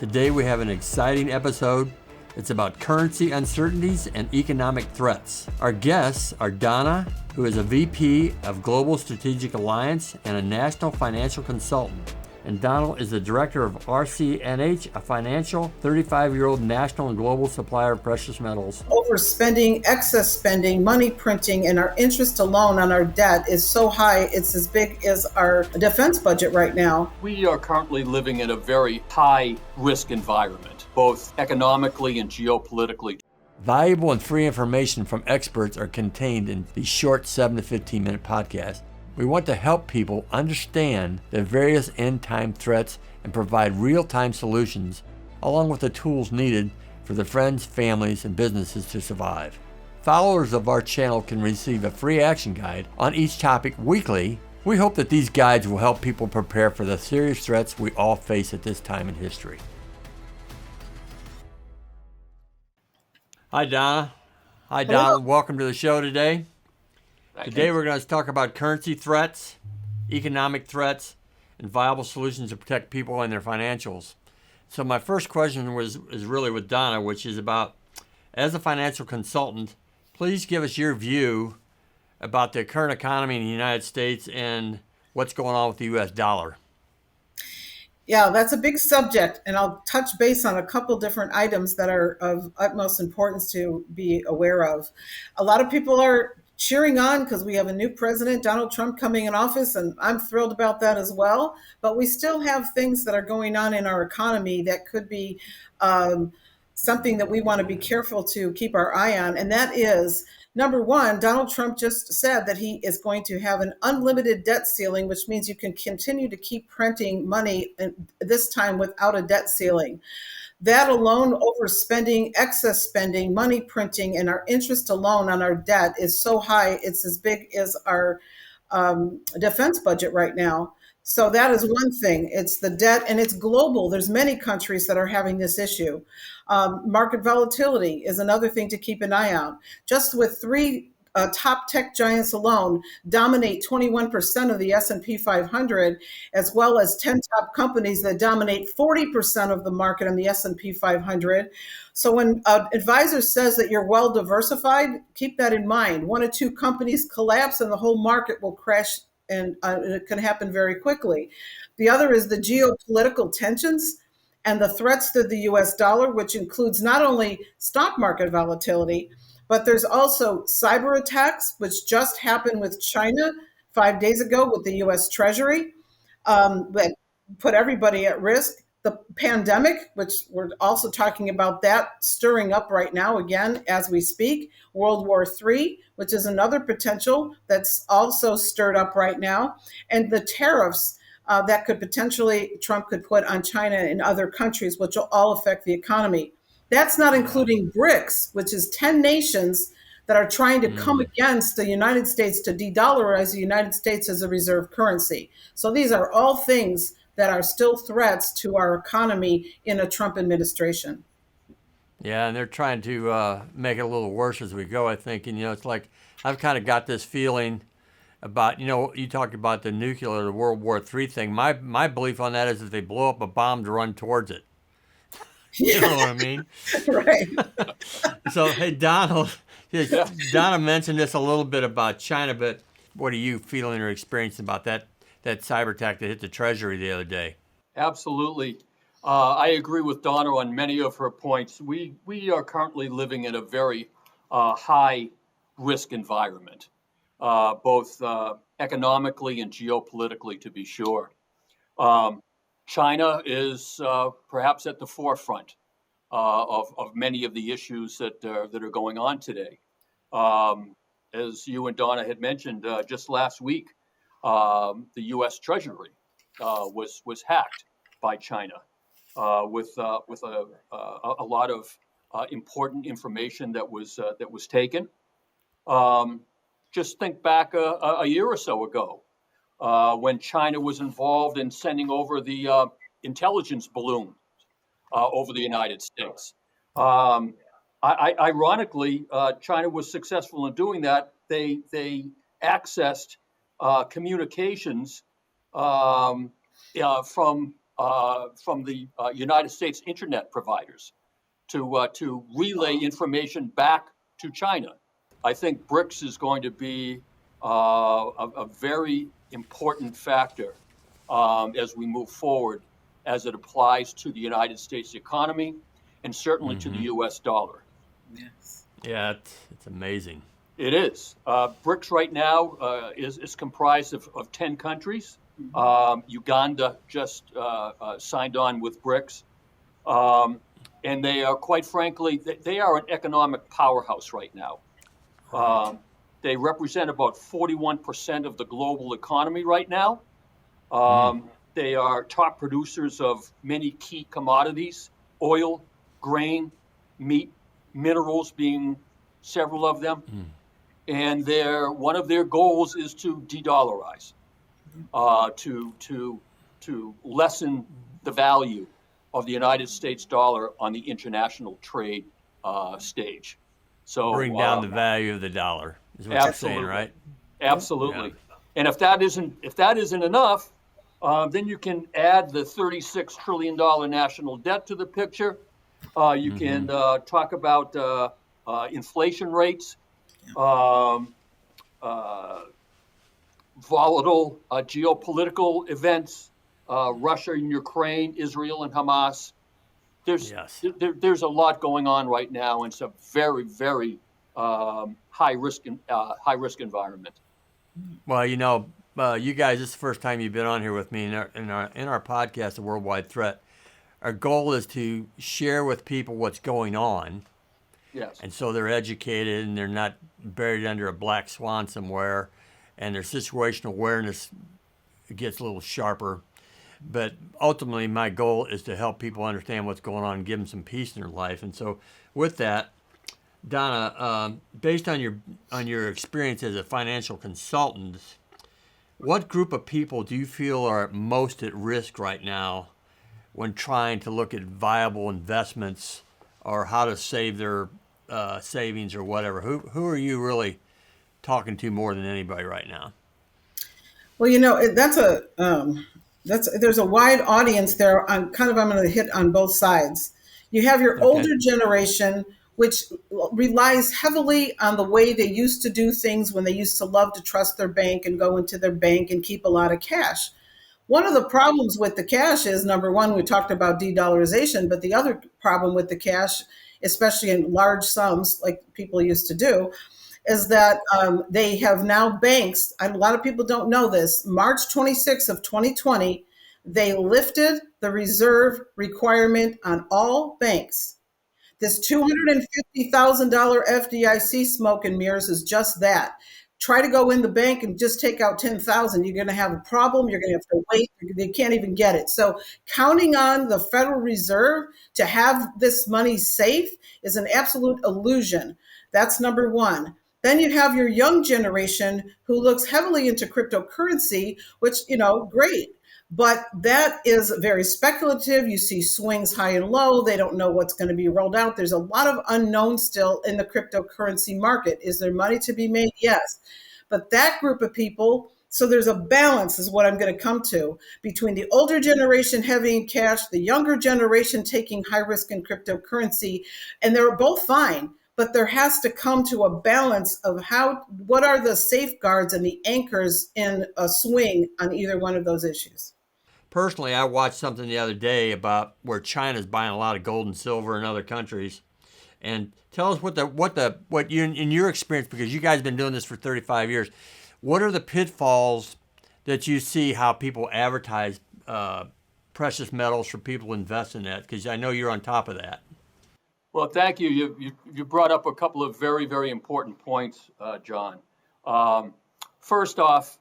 Today we have an exciting episode. It's about currency uncertainties and economic threats. Our guests are Donna, who is a VP of Global Strategic Alliance and a national financial consultant. And Donald is the director of RCNH Financial, 35-year-old national and global supplier of precious metals. Overspending, excess spending, money printing, and our interest alone on our debt is so high, it's as big as our defense budget right now. We are currently living in a very high risk environment, both economically and geopolitically. Valuable and free information from experts are contained in these short 7 to 15 minute podcasts. We want to help people understand the various end-time threats and provide real-time solutions, along with the tools needed for their friends, families, and businesses to survive. Followers of our channel can receive a free action guide on each topic weekly. We hope that these guides will help people prepare for the serious threats we all face at this time in history. Hi, Donna. Hi, Donald. Welcome to the show today. Today we're going to talk about currency threats, economic threats, and viable solutions to protect people and their financials. So my first question is really with Donna, which is about, as a financial consultant, please give us your view about the current economy in the United States and what's going on with the U.S. dollar. Yeah, that's a big subject, and I'll touch base on a couple different items that are of utmost importance to be aware of. A lot of people are cheering on because we have a new president, Donald Trump, coming in office, and I'm thrilled about that as well. But we still have things that are going on in our economy that could be something that we want to be careful to keep our eye on. And that is, number one, Donald Trump just said that he is going to have an unlimited debt ceiling, which means you can continue to keep printing money, and this time without a debt ceiling. That alone, overspending, excess spending, money printing, and our interest alone on our debt is so high, it's as big as our defense budget right now. So that is one thing. It's the debt, and it's global. There's many countries that are having this issue. Market volatility is another thing to keep an eye on. Just with three top tech giants alone dominate 21% of the S&P 500, as well as 10 top companies that dominate 40% of the market on the S&P 500. So when an advisor says that you're well diversified, keep that in mind. One or two companies collapse and the whole market will crash, and it can happen very quickly. The other is the geopolitical tensions and the threats to the US dollar, which includes not only stock market volatility, but there's also cyber attacks, which just happened with China 5 days ago with the US Treasury, that put everybody at risk. The pandemic, which we're also talking about that stirring up right now again as we speak. World War III, which is another potential that's also stirred up right now. And the tariffs that could potentially Trump could put on China and other countries, which will all affect the economy. That's not including BRICS, which is 10 nations that are trying to come against the United States to de-dollarize the United States as a reserve currency. So these are all things that are still threats to our economy in a Trump administration. Yeah, and they're trying to make it a little worse as we go, I think. And, it's like I've kind of got this feeling about, you talked about the nuclear, the World War III thing. My belief on that is if they blow up a bomb to run towards it. You know what I mean? Right. So, hey, Donald, Donna mentioned this a little bit about China, but what are you feeling or experiencing about that cyber attack that hit the Treasury the other day? Absolutely. I agree with Donna on many of her points. We are currently living in a very high risk environment, both economically and geopolitically, to be sure. China is perhaps at the forefront of many of the issues that are going on today. As you and Donna had mentioned, just last week, the U.S. Treasury was hacked by China with a lot of important information that was taken. Just think back a year or so ago. When China was involved in sending over the intelligence balloon over the United States. Ironically, China was successful in doing that. They accessed communications from from the United States internet providers to relay information back to China. I think BRICS is going to be a very important factor as we move forward, as it applies to the United States economy and certainly to the U.S. dollar. Yes. Yeah, it's amazing. It is. BRICS right now is comprised of 10 countries. Uganda just signed on with BRICS. And they are, quite frankly, they are an economic powerhouse right now. They represent about 41% of the global economy right now. They are top producers of many key commodities, oil, grain, meat, minerals being several of them. And one of their goals is to de-dollarize, to lessen the value of the United States dollar on the international trade stage. So Bring down the value of the dollar is what you're saying, right? Absolutely. Yeah. And if that isn't enough, then you can add the $36 trillion national debt to the picture. You can talk about inflation rates, volatile geopolitical events, Russia and Ukraine, Israel and Hamas. There's a lot going on right now, and it's a very, very high risk environment. Well, you guys, this is the first time you've been on here with me in our podcast, The Worldwide Threat. Our goal is to share with people what's going on. Yes. And so they're educated and they're not buried under a black swan somewhere, and their situational awareness gets a little sharper. But ultimately, my goal is to help people understand what's going on and give them some peace in their life. And so with that, Donna, based on your experience as a financial consultant, what group of people do you feel are most at risk right now when trying to look at viable investments or how to save their savings or whatever? Who are you really talking to more than anybody right now? Well, there's a wide audience there. I'm going to hit on both sides. You have your older generation, which relies heavily on the way they used to do things when they used to love to trust their bank and go into their bank and keep a lot of cash. One of the problems with the cash is, number one, we talked about de-dollarization, but the other problem with the cash, especially in large sums like people used to do, is that they have now banks. A lot of people don't know this. March 26th of 2020, they lifted the reserve requirement on all banks. This $250,000 FDIC smoke and mirrors is just that. Try to go in the bank and just take out 10,000. You're going to have a problem. You're going to have to wait. They can't even get it. So counting on the Federal Reserve to have this money safe is an absolute illusion. That's number one. Then you have your young generation who looks heavily into cryptocurrency, which, great. But that is very speculative. You see swings high and low. They don't know what's going to be rolled out. There's a lot of unknown still in the cryptocurrency market. Is there money to be made? Yes. But that group of people, so there's a balance is what I'm going to come to between the older generation heavy in cash, the younger generation taking high risk in cryptocurrency, and they're both fine. But there has to come to a balance of what are the safeguards and the anchors in a swing on either one of those issues. Personally, I watched something the other day about where China's buying a lot of gold and silver in other countries. And tell us what you, in your experience, because you guys have been doing this for 35 years, what are the pitfalls that you see how people advertise precious metals for people to invest in that? Because I know you're on top of that. Well, thank you. You brought up a couple of very, very important points, John. First off,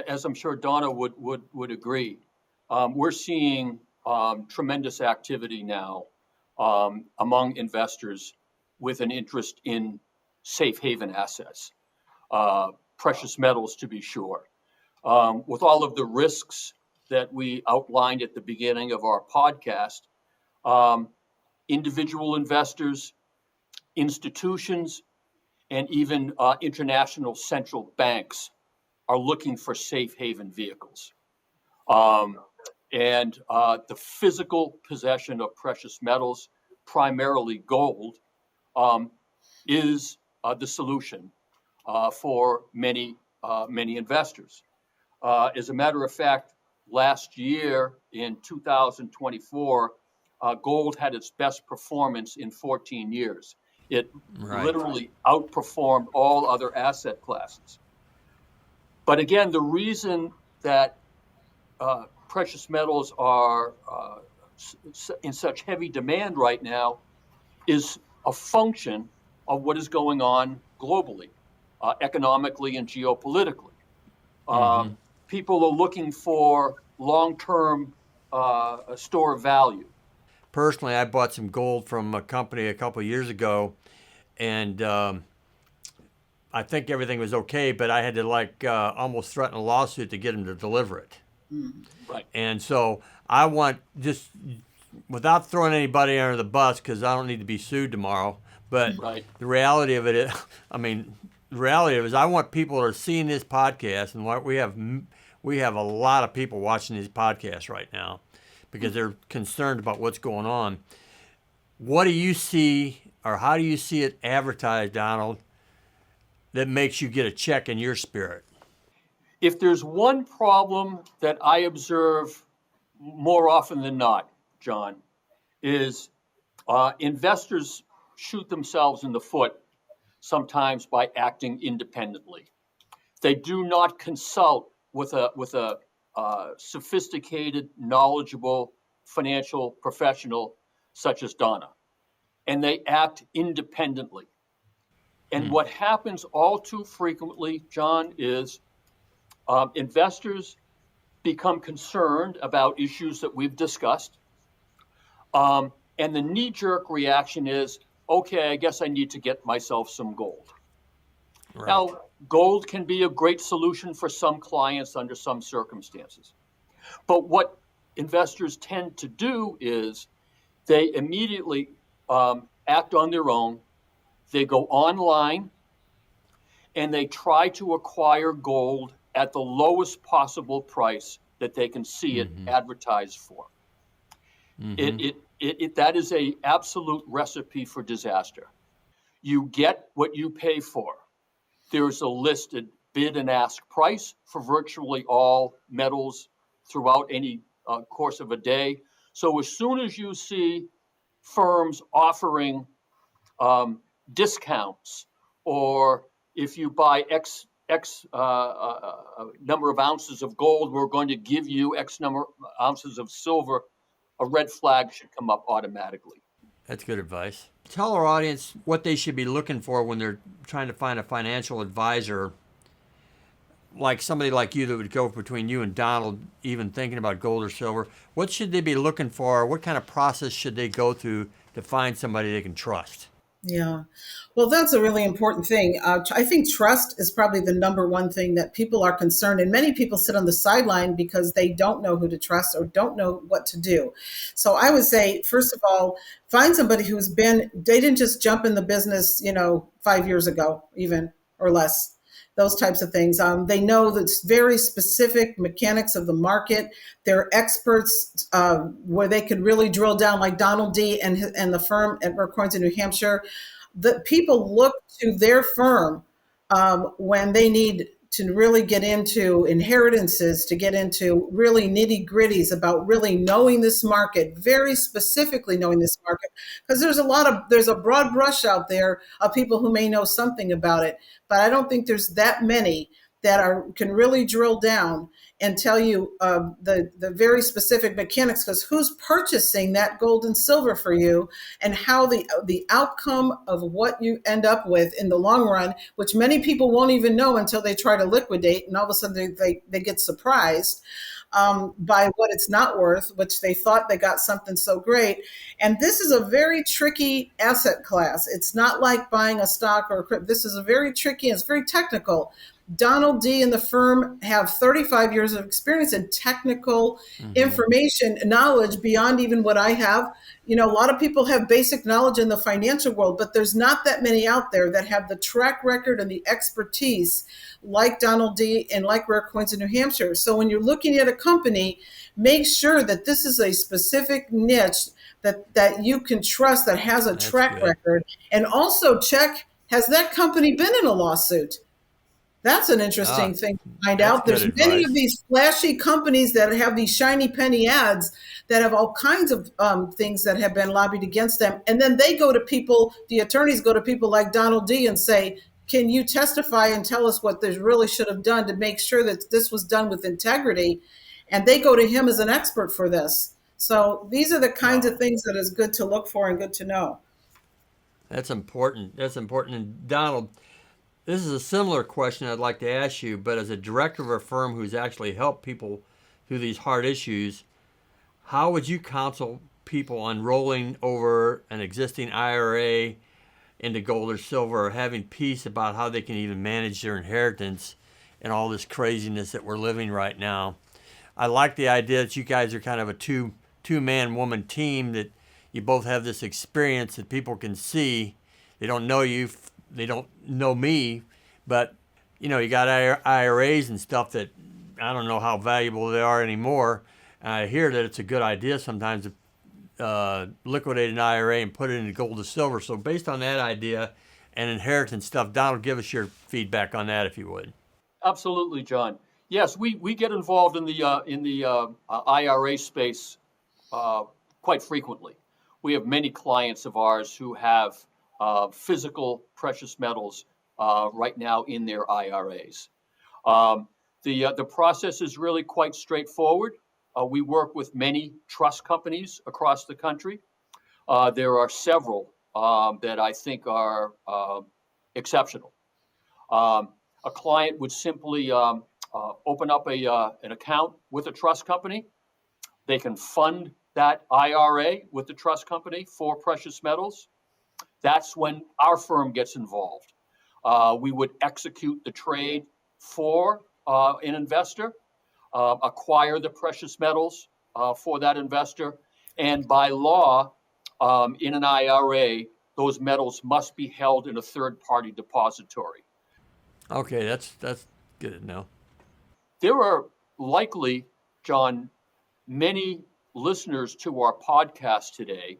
as I'm sure Donna would agree, we're seeing tremendous activity now among investors with an interest in safe haven assets, precious metals to be sure. With all of the risks that we outlined at the beginning of our podcast, individual investors, institutions, and even international central banks are looking for safe haven vehicles. And the physical possession of precious metals, primarily gold, is the solution for many investors. As a matter of fact, last year in 2024, gold had its best performance in 14 years. It literally outperformed all other asset classes. But again, the reason that precious metals are in such heavy demand right now is a function of what is going on globally, economically and geopolitically. People are looking for long-term store of value. Personally, I bought some gold from a company a couple of years ago, and I think everything was okay, but I had to almost threaten a lawsuit to get them to deliver it. Right. And so I want, just without throwing anybody under the bus, because I don't need to be sued tomorrow, but the reality of it is, I want people that are seeing this podcast, and we have a lot of people watching these podcasts right now because they're concerned about what's going on. What do you see, or how do you see it advertised, Donald, that makes you get a check in your spirit? If there's one problem that I observe more often than not, John, is investors shoot themselves in the foot sometimes by acting independently. They do not consult with a sophisticated, knowledgeable financial professional such as Donna, and they act independently. And what happens all too frequently, John, is investors become concerned about issues that we've discussed. And the knee-jerk reaction is, okay, I guess I need to get myself some gold. Right. Now, gold can be a great solution for some clients under some circumstances. But what investors tend to do is they immediately act on their own. They go online and they try to acquire gold at the lowest possible price that they can see it advertised for. That is an absolute recipe for disaster. You get what you pay for. There's a listed bid and ask price for virtually all metals throughout any course of a day. So as soon as you see firms offering discounts, or if you buy X number of ounces of gold, we're going to give you X number of ounces of silver, a red flag should come up automatically. That's good advice. Tell our audience what they should be looking for when they're trying to find a financial advisor, like somebody like you that would go between you and Donald, even thinking about gold or silver. What should they be looking for? What kind of process should they go through to find somebody they can trust? Yeah. Well, that's a really important thing. I think trust is probably the number one thing that people are concerned. And many people sit on the sideline because they don't know who to trust or don't know what to do. So I would say, first of all, find somebody they didn't just jump in the business, 5 years ago, even or less. Those types of things. They know that's very specific mechanics of the market. They're experts where they could really drill down, like Donald D. and the firm at Coins in New Hampshire. The people look to their firm when they need to really get into inheritances, to get into really nitty gritties about really knowing this market, very specifically knowing this market, because there's a broad brush out there of people who may know something about it, but I don't think there's that many that can really drill down and tell you the very specific mechanics, because who's purchasing that gold and silver for you, and how the outcome of what you end up with in the long run, which many people won't even know until they try to liquidate, and all of a sudden they get surprised by what it's not worth, which they thought they got something so great. And this is a very tricky asset class. It's not like buying a stock or a crypto. This is a very tricky, and it's very technical. Donald D. and the firm have 35 years of experience in technical information knowledge beyond even what I have. You know, a lot of people have basic knowledge in the financial world, but there's not that many out there that have the track record and the expertise like Donald D. and like Rare Coins in New Hampshire. So when you're looking at a company, make sure that this is a specific niche that you can trust, that has a track record. And also check, has that company been in a lawsuit? That's an interesting thing to find out. There's many of these flashy companies that have these shiny penny ads that have all kinds of things that have been lobbied against them. And then they go to people, the attorneys go to people like Donald D. and say, can you testify and tell us what they really should have done to make sure that this was done with integrity? And they go to him as an expert for this. So these are the kinds of things that is good to look for and good to know. That's important. That's important. And Donald, this is a similar question I'd like to ask you, but as a director of a firm who's actually helped people through these hard issues, how would you counsel people on rolling over an existing IRA into gold or silver, or having peace about how they can even manage their inheritance and all this craziness that we're living right now? I like the idea that you guys are kind of a two-man woman team, that you both have this experience that people can see. They don't know you, they don't know me, but you know, you got IRAs and stuff that I don't know how valuable they are anymore. And I hear that it's a good idea sometimes to liquidate an IRA and put it into gold or silver. So based on that idea and inheritance stuff, Donald, give us your feedback on that if you would. Absolutely, John. Yes, we get involved in the IRA space quite frequently. We have many clients of ours who have physical precious metals right now in their IRAs. The process is really quite straightforward. We work with many trust companies across the country. There are several that I think are exceptional. A client would simply open up an account with a trust company. They can fund that IRA with the trust company for precious metals. That's when our firm gets involved. We would execute the trade for an investor, acquire the precious metals for that investor, and by law, in an IRA, those metals must be held in a third-party depository. Okay, that's good to know. There are likely, John, many listeners to our podcast today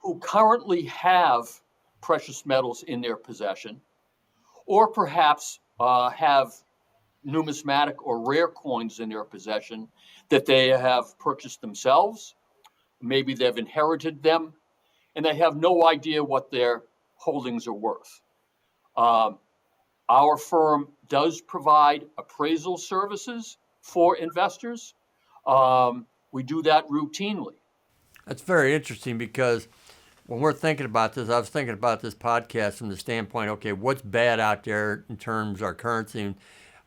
who currently have precious metals in their possession, or perhaps have numismatic or rare coins in their possession that they have purchased themselves. Maybe they've inherited them, and they have no idea what their holdings are worth. Our firm does provide appraisal services for investors. We do that routinely. That's very interesting, because when we're thinking about this, I was thinking about this podcast from the standpoint, okay, what's bad out there in terms of our currency? And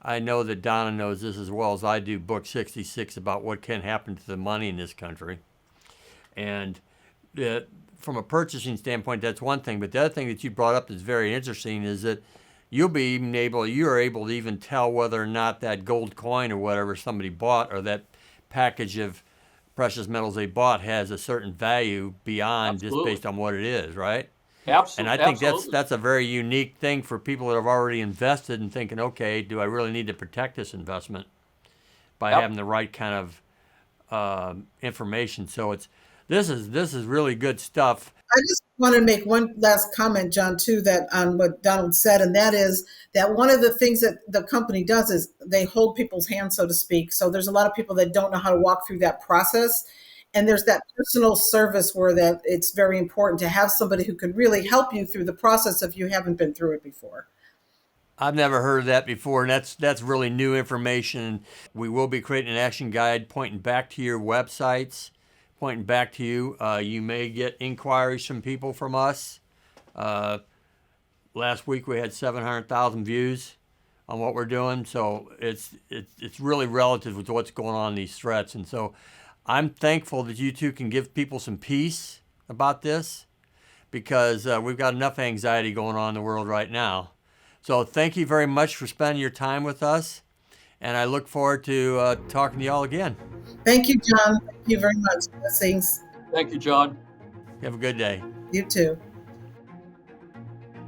I know that Donna knows this as well as I do, Book 66, about what can happen to the money in this country. And from a purchasing standpoint, that's one thing. But the other thing that you brought up that's very interesting is that you're able to even tell whether or not that gold coin or whatever somebody bought, or that package of precious metals they bought, has a certain value beyond Absolutely. just based on what it is, right? Absolutely. And I think that's a very unique thing for people that have already invested and thinking, okay, do I really need to protect this investment by having the right kind of information? So this is really good stuff. I just want to make one last comment, John, too, that on what Donald said, and that is that one of the things that the company does is they hold people's hands, so to speak. So there's a lot of people that don't know how to walk through that process. And there's that personal service where that it's very important to have somebody who could really help you through the process if you haven't been through it before. I've never heard of that before, and that's really new information. We will be creating an action guide pointing back to your websites, pointing back to you. You may get inquiries from people from us. Last week we had 700,000 views on what we're doing, so it's really relative with what's going on in these threats. And so I'm thankful that you two can give people some peace about this, because we've got enough anxiety going on in the world right now. So thank you very much for spending your time with us, and I look forward to talking to y'all again. Thank you, John. Thank you very much. Blessings. Thank you, John. You have a good day. You too.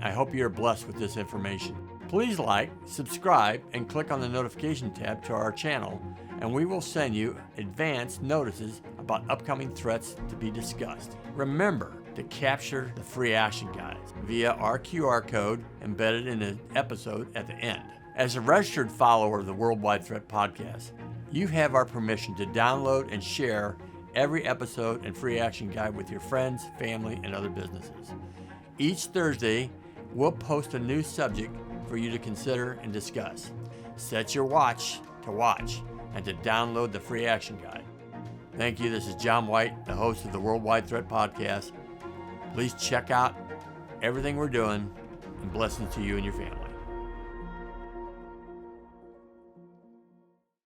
I hope you're blessed with this information. Please like, subscribe, and click on the notification tab to our channel, and we will send you advance notices about upcoming threats to be discussed. Remember to capture the free action guides via our QR code embedded in the episode at the end. As a registered follower of the Worldwide Threat Podcast, you have our permission to download and share every episode and free action guide with your friends, family, and other businesses. Each Thursday, we'll post a new subject for you to consider and discuss. Set your watch to watch and to download the free action guide. Thank you. This is John White, the host of the Worldwide Threat Podcast. Please check out everything we're doing, and blessings to you and your family.